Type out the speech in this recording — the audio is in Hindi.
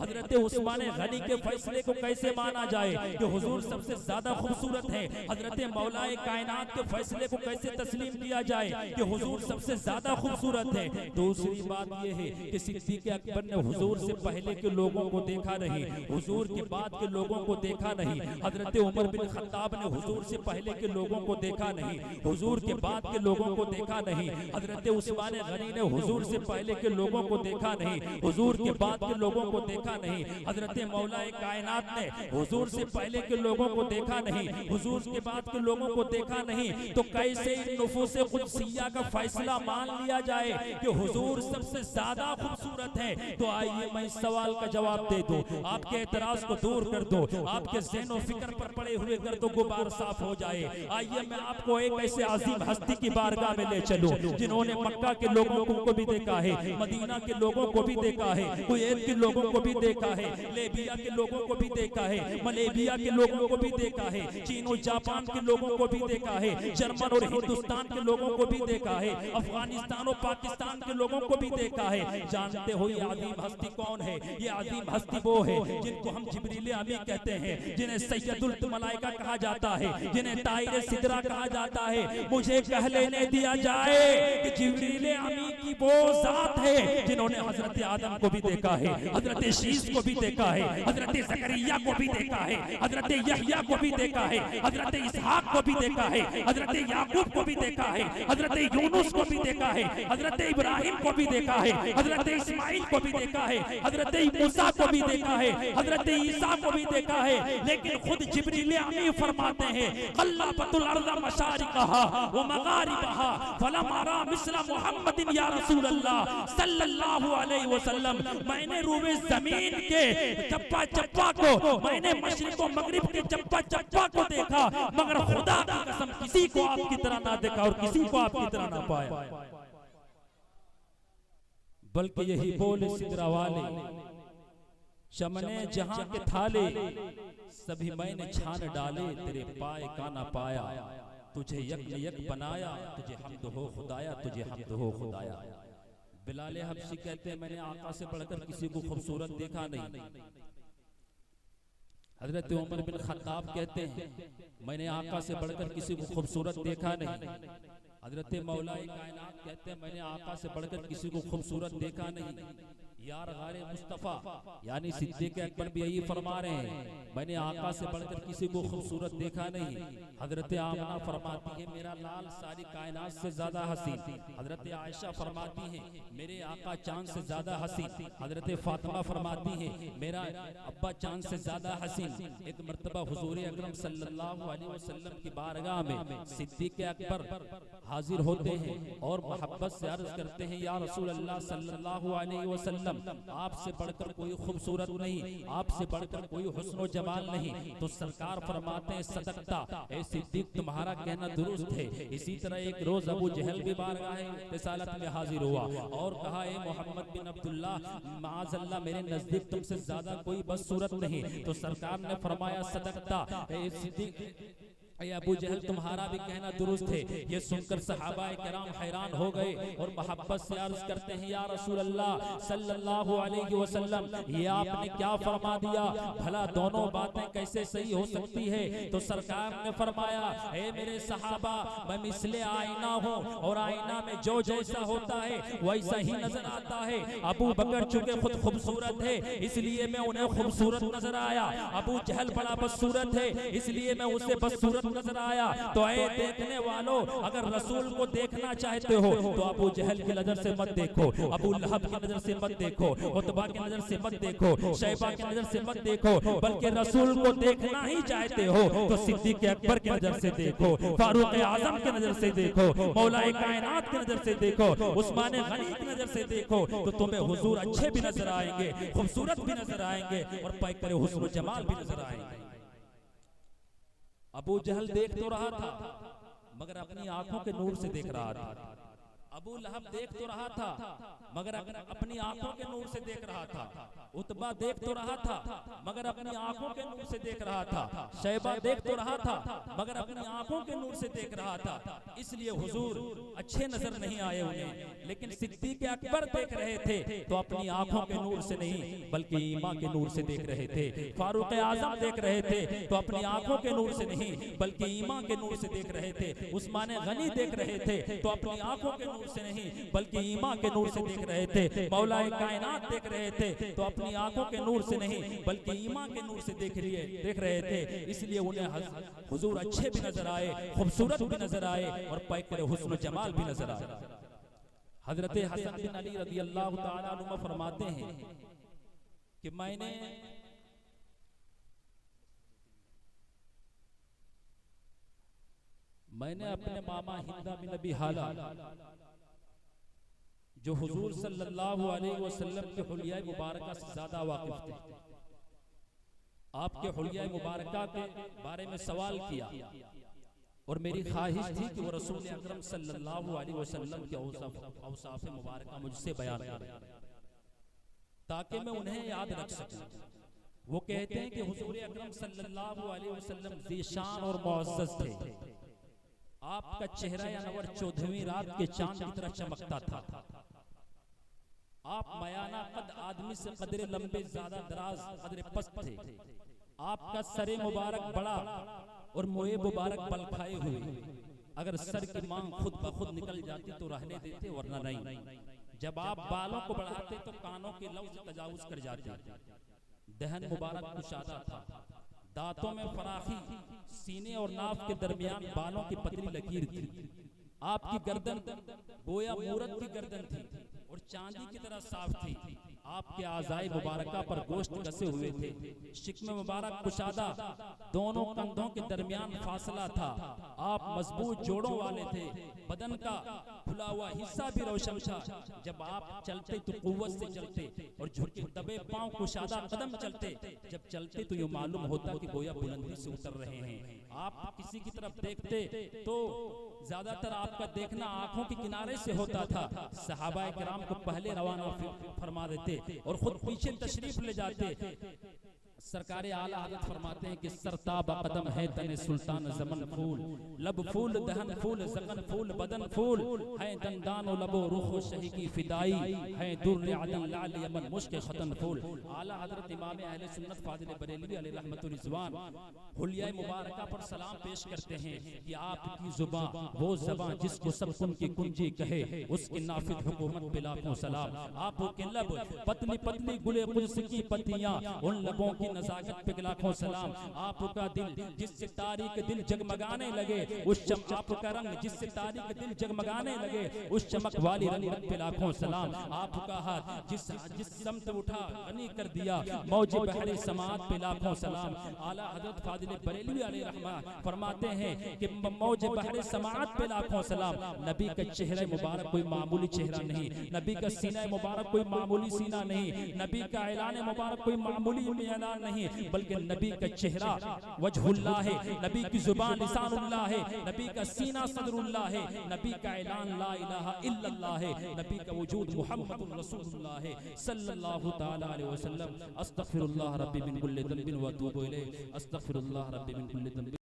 हजरत उस्मान गनी के फैसले को कैसे माना जाए कि हुजूर सबसे ज्यादा खूबसूरत है। हजरत मौलाए कायनात के फैसले को कैसे तस्लीम किया जाए कि हुजूर सबसे ज्यादा खूबसूरत है। दूसरी बात यह है कि सिद्दीक़ अकबर ने हुजूर से पहले के लोगों को देखा नहीं, हुजूर के बाद के लोगों को देखा नहीं। हजरत उमर बिन खत्ताब ने हुजूर से पहले के लोगों को देखा नहीं, हुजूर के बाद के लोगों को देखा नहीं। हजरत उस्मान गनी ने हुजूर से पहले के लोगों को देखा नहीं, हुजूर के बाद के लोगों को देखा नहीं। हजरत मौलाए कायनात ने हुजूर से पहले के लोगों को देखा नहीं, हुजूर के बाद के लोगों को देखा नहीं। तो कैसे नुफूसे कुदसिया का फैसला मान लिया जाए कि हुजूर सबसे ज्यादा खूबसूरत है। तो आइए मैं इस सवाल का जवाब दे दूं, आपके एतराज को दूर कर दो, आपके ज़हन फिक्र पर पड़े हुए गर्दो गुबार साफ हो जाए। आइए मैं आपको एक ऐसे अजीम हस्ती की बारगाह में ले चलूं जिन्होंने मक्का के लोगों को भी देखा है, मदीना के लोगों को भी देखा है, कुवैत के लोगों को भी देखा है, लीबिया के लोगों को भी देखा है, मलेशिया के लोगों को भी देखा है, चीन और जापान के लोगों को भी देखा है, जर्मन और हिंदुस्तान के लोगों को भी देखा है, अफगानिस्तान और पाकिस्तान के लोगों को भी देखा है। जानते हो ये अजीम हस्ती कौन है? ये अजीम हस्ती वो है जिनको हम जिब्रील अमी कहते हैं, जिन्हें सैयदुल मलाइका कहा जाता है, जिन्हें ताइर सिदरा कहा जाता है। मुझे कह लेने दिया जाए कि जिब्रील अमी की वो जात है जिन्होंने हजरत आदम को भी देखा है, हजरत शीश को भी देखा है, हजरत ज़करिया को भी देखा है, हजरत यहया को भी देखा है, हजरत इसहाक को भी देखा है, हजरत याकूब को भी देखा है, हजरत यूनुस को भी देखा है, हजरत इब्राहिम को भी देखा है, हजरत इस्माइल को भी देखा है, हजरत मूसा को भी देखा है, हजरत ईसा को भी देखा है। लेकिन खुद जिब्रील अमी फरमाते हैं क़ल्लबतुल अर्ज़ मशारिक़हा व मग़ारिबहा फलम अरा मिस्ल मुहम्मदिन या रसूल अल्लाह सल्लल्लाहु अलैहि वसल्लम। मैंने रूए जमीन के चप्पा चप्पा को, मैंने मशरिक़ व मगरिब के चप्पा चप्पा को देखा, मगर खुदा की कसम किसी को आपकी तरह ना देखा और किसी को आपकी तरह ना पाया। बल्कि यही बोले सिदरा वाले, चमने जहां के थाले सभी मैंने छान डाले, तेरे पाए का ना पाया। तुझे यक यक बनाया, तुझे हम्द हो खुदाया, तुझे हम्द हो खुदाया। बिलाल हबशी कहते हैं मैंने आका से बढ़कर किसी को खूबसूरत देखा नहीं। हजरत उमर बिन खत्ताब कहते हैं मैंने आका से बढ़कर किसी को खूबसूरत देखा नहीं। हजरत मौलाए कायनात कहते हैं मैंने आका से बढ़कर किसी को खूबसूरत देखा नहीं। यार गारे मुस्तफा यानी सिद्दीक़ अकबर भी यही फरमा रहे हैं मैंने आका से बढ़कर किसी को खूबसूरत देखा नहीं। हजरत आमना फरमाती है मेरा लाल सारी कायनात से ज्यादा हसीन। हजरत आयशा फरमाती है मेरे आका चांद से ज्यादा हसीन। हजरत फातिमा फरमाती है मेरा अब्बा चांद से ज्यादा हसीन। एक मर्तबा हुजूर अकरम सल्लल्लाहु अलैहि वसल्लम की बारगाह में सिद्दीक़ अकबर हाजिर होते हैं और मोहब्बत से अर्ज करते हैं या रसूल अल्लाह सल्लल्लाहु अलैहि वसल्लम आपसे बढ़कर कोई खूबसूरत नहीं, आपसे बढ़कर कोई हुस्न और जमाल नहीं। तो सरकार फरमाते हैं सदकता ए सिद्दीक तुम्हारा कहना दुरुस्त है। इसी तरह एक रोज अबू जहल भी बारगाह रिसालत में हाजिर हुआ और कहा ए मोहम्मद बिन अब्दुल्लाह माअज़ल्लाह मेरे नजदीक तुमसे ज्यादा कोई बदसूरत नहीं। तो सरकार ने फरमाया सदकता ए सिद्दीक अबू जहल तुम्हारा भी कहना दुरुस्त है। ये सुनकर सहाबाए किराम हैरान हो गए और मोहब्बत से अर्ज करते हैं या रसूल अल्लाह सल्लल्लाहु अलैहि वसल्लम ये आपने क्या फरमा दिया, भला दोनों बातें कैसे सही हो सकती है। तो सरकार ने फरमाया ए मेरे सहाबा मैं मिसले आईना हूँ और आईना में जो जैसा होता है वैसा ही नजर आता है। अबू बकर चूंकि खुद खूबसूरत है इसलिए मैं उन्हें खूबसूरत नजर आया। अबू जहल बड़ा बदसूरत है इसलिए मैं उसे बदसूरत नजर आया। तो ऐ देखने वालों अगर रसूल को देखना चाहते हो तो अबू जहल की नजर से मत देखो, अबू लहब की नजर से मत देखो, उतबा की नजर से मत देखो, शैबा की नजर से मत देखो, बल्कि रसूल को देखना ही चाहते हो तो सिद्दीक अकबर की नजर से देखो, फारूक आजम की नजर से देखो, मौलाए कायनात की नजर से देखो, उस्मान गनी की नजर से देखो तो तुम्हें हुजूर अच्छे भी नजर आएंगे, खूबसूरत भी नजर आएंगे और पैकर हुस्न जमाल भी नजर आएंगे। अबू जहल देख तो रहा था मगर अपनी आंखों के नूर से देख रहा था। अबू लहब देख तो रहा था मगर अपनी आंखों के नूर से देख रहा था। उतबा देख तो रहा था मगर अपनी आंखों के नूर से देख रहा था। शैबा देख तो रहा था मगर अपनी आंखों के नूर से देख रहा था। इसलिए हुजूर अच्छे नजर नहीं आए उन्हें। लेकिन सिद्दीक़ अकबर देख रहे थे तो अपनी आंखों के नूर से नहीं बल्कि ईमान के नूर से देख रहे थे। फारूक आजम देख रहे थे तो अपनी आंखों के नूर से नहीं बल्कि ईमान के नूर से देख रहे थे। उस्मान गनी देख रहे थे तो अपनी आंखों के नूर से नहीं बल्कि ईमान के नूर से देख रहे थे। मौलाए कायनात देख रहे थे तो अपनी आंखों के नूर से नहीं बल्कि ईमान के नूर से देख रहे थे। इसलिए उन्हें हुजूर अच्छे भी नजर आए, खूबसूरत भी नजर आए और पैकर हुस्न जमाल भी नजर आए। हजरत हसन बिन अली रज़ी अल्लाह तआला अन्हु फरमाते हैं कि मैंने अपने मामा हिंदा बिन अबी हाला जो हुजूर सल्लल्लाहु अलैहि वसल्लम के हुलिया मुबारका से ज्यादा वाकिफ थे, आपके हुलिया मुबारका के बारे में सवाल किया और मेरी ख्वाहिश थी कि वो रसूल अकरम सल्लल्लाहु अलैहि वसल्लम के औसाफ मुबारका मुझसे बयान करें ताकि मैं उन्हें याद रख सकूं। वो कहते हैं कि हुजूर अकरम सल्लल्लाहु अलैहि वसल्लम ज़ीशान और मुअज़्ज़ज़ थे। आपका चेहरा अनवर 14वीं रात के चांद की तरह चमकता था। आप मयाना कद आदमी से कदरे लंबे ज्यादा दराज कदरे पस्त थे। आपका सरे मुबारक बड़ा और मुए मुबारक बल खाए हुए। अगर सर की मांग खुद ब खुद निकल जाती तो रहने देते वरना नहीं। जब आप बालों को बढ़ाते तो कानों के लफ्ज तजावुज कर जाते। दहन मुबारक कुशादा था, दांतों में फराखी, सीने और नाफ के दरमियान बालों की पतली लकीर थी। आपकी गर्दन गोया मूरत की गर्दन थी और चांदी की तरह साफ थी। आपके आज़ाए मुबारका पर गोश्त कसे हुए थे। शिकम मुबारक कुशादा, दोनों कंधों के दरमियान फासला था। आप मजबूत जोड़ों वाले थे। बदन का खुला हुआ हिस्सा भी रोशन था। जब आप चलते तो कुव्वत से चलते और झुके दबे पांव कुशादा कदम चलते। जब चलते तो ये मालूम होता कि गोया बुलंदी से उतर रहे हैं। आप किसी की तरफ देखते तो ज्यादातर आपका देखना आंखों के किनारे से होता था। सहाबाए किराम को पहले रवाना फरमा देते और खुद पीछे तशरीफ ले जाते। सरकारे आला हज़रत फरमाते हैं कि सरताब कदम है तने सुल्तान जमन फूल, लब फूल दहन फूल ज़गन फूल बदन फूल, है दंदान लबो रुखो शही की फिदाई, है दुर्र अदन लाल यमन मुश्क खतन फूल। आला हज़रत इमाम अहले सुन्नत फाजिल बरेलवी अलैहि रहमतुल रिज़वान हुलिया मुबारका पर सलाम पेश करते हैं कि आपकी जुबान वो ज़बान जिसको सब कुन की कुंजी कहे, उसकी नाफिज हुकूमत पे लाखों सलाम। आपके लब पतली पतली गुले कुद्स की पत्तियां, उन लबों की नज़ाकत पे लाखों सलाम। आपका दिल जिससे तारीख दिल जगमगाने लगे, उस आपका रंग जिससे तारीख दिल जगमगाने लगे, उस चमक वाली रंगत पे लाखों सलाम। आपका हाथ जिस समत उठा गनी कर दिया, मौजे बहरे समात पे लाखों सलाम। आला हज़रत फाजिल बरेलवी अलैहि रहमत फरमाते हैं कि मौजे बहरे समात पे लाखों सलाम। नबी का चेहरा मुबारक कोई मामूली चेहरा नहीं, नबी का सीना मुबारक कोई मामूली सीना नहीं, नबी का ऐलान मुबारक कोई मामूली ऐलान नहीं, बल्कि नबी का चेहरा वजहुल्लाह है, नबी की जुबान लिसानुल्लाह है, नबी का सीना सदरुल्लाह है, नबी का ऐलान ला इलाहा इल्लल्लाह है, नबी का वजूद मुहम्मदुर रसूलुल्लाह है सल्लल्लाहु तआला अलैहि वसल्लम। अस्तगफिरुल्लाह रब्बी मिन कुल्लि ज़ंबिन व अतूबु इलैह, अस्तगफिरुल्लाह रब्बी मिन कुल्लि ज़ंबिन।